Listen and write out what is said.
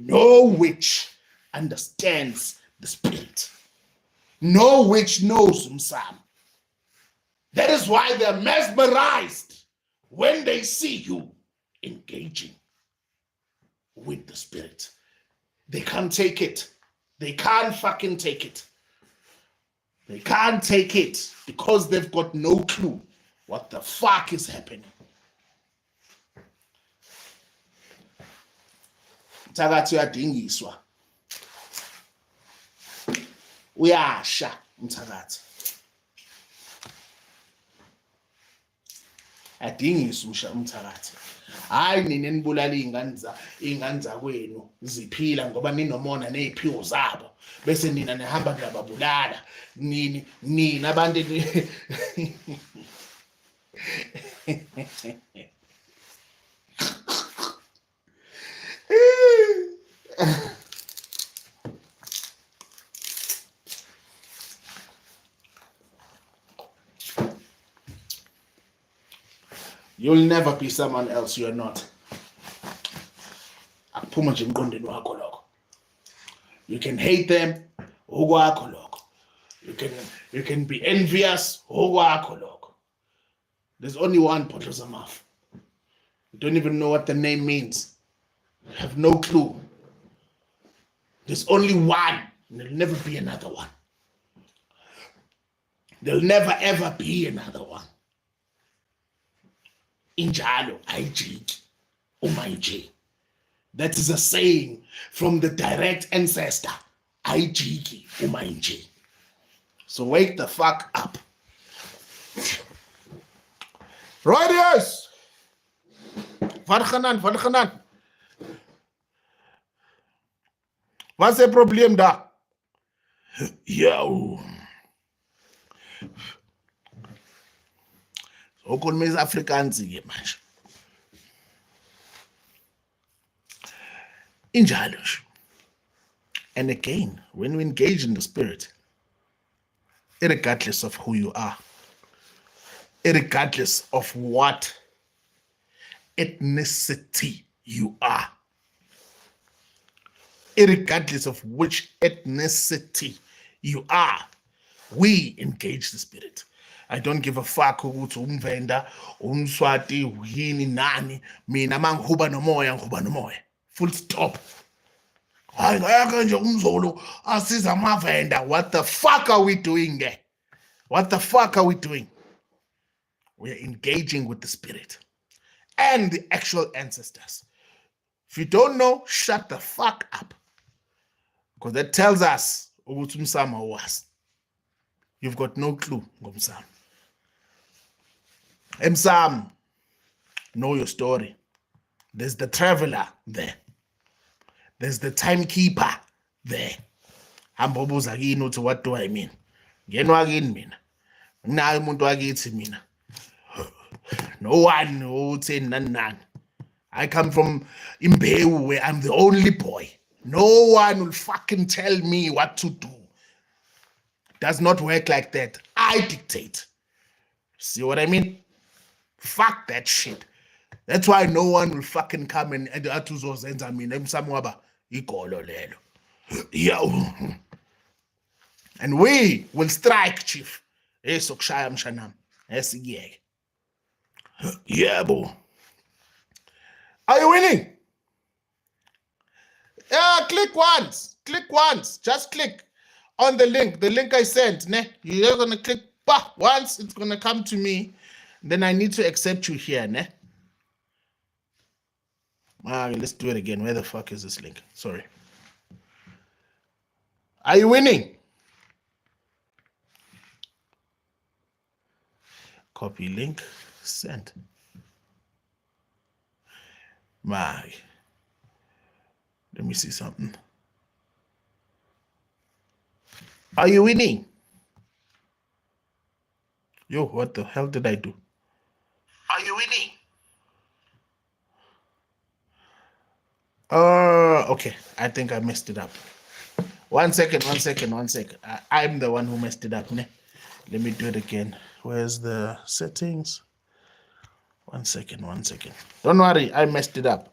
No witch understands the spirit. No witch knows umsamo. That is why they're mesmerized when they see you engaging with the spirit. They can't take it. They can't fucking take it. They can't take it because they've got no clue what the fuck is happening. Umthakathi uyadingiswa. Uyasha umthakathi. Adingiswa umthakathi. Hayi nini enibulala iy'ngane zakwenu ziphila ngoba ninomona ney'phiwo zabo bese nina nihamba kuyababulala nina abantu You'll never be someone else you're not. Akuphuma nje emqondweni wakho lokho. You can hate them, okwakho lokho. You can be envious, okwakho lokho. There's only one Potloza Maf. You don't even know what the name means. You have no clue. There's only one. There'll never be another one. There'll never ever be another one. Injalo ayijiki umayije. That is a saying from the direct ancestor. Ayijiki umayije. So wake the fuck up. Right, yes. Wat gaan. Wat is het probleem daar? Yo. Okhuluma isiAfrikaans ke manje. Injalo. And again, when we engage in the spirit, irregardless of who you are, irregardless of what ethnicity you are, irregardless of which ethnicity you are, we engage the spirit. I don't give a fuck ukuthi umvenda, umswati, uyini nani, mina mangihuba nomoya. Full stop. Hayi ngeke nje umZulu asiza amavenda. What the fuck are we doing there? What the fuck are we doing? We are engaging with the spirit and the actual ancestors. If you don't know, shut the fuck up. Because that tells us ukuthi umsamo was. You've got no clue ngomsamo. Emsam, know your story. There's the traveler there. There's the timekeeper there. Hambobuza kini uthi what do I mean? Ngenwa kini mina. Nginayo umuntu wakithi mina. No one uthi nani. I come from Imbewu where I'm the only boy. No one will fucking tell me what to do. Does not work like that. I dictate. See what I mean? Fuck that shit. That's why no one will fucking come and atuzozenza mina emsamwaba igolo lelo. Yo. And we will strike, chief. Esokushaya mshanam. Esigiyeke. Yebo. Are you winning? Yeah, click once. Just click on the link I sent. Ne? You're gonna click once, it's gonna come to me. Then I need to accept you here. Ne? Let's do it again. Where the fuck is this link? Sorry. Are you winning? Copy link, send. Let me see something. Are you winning? Yo, what the hell did I do? Are you winning? Okay. I think I messed it up. One second. I'm the one who messed it up. Ne? Let me do it again. Where's the settings? One second. Don't worry, I messed it up.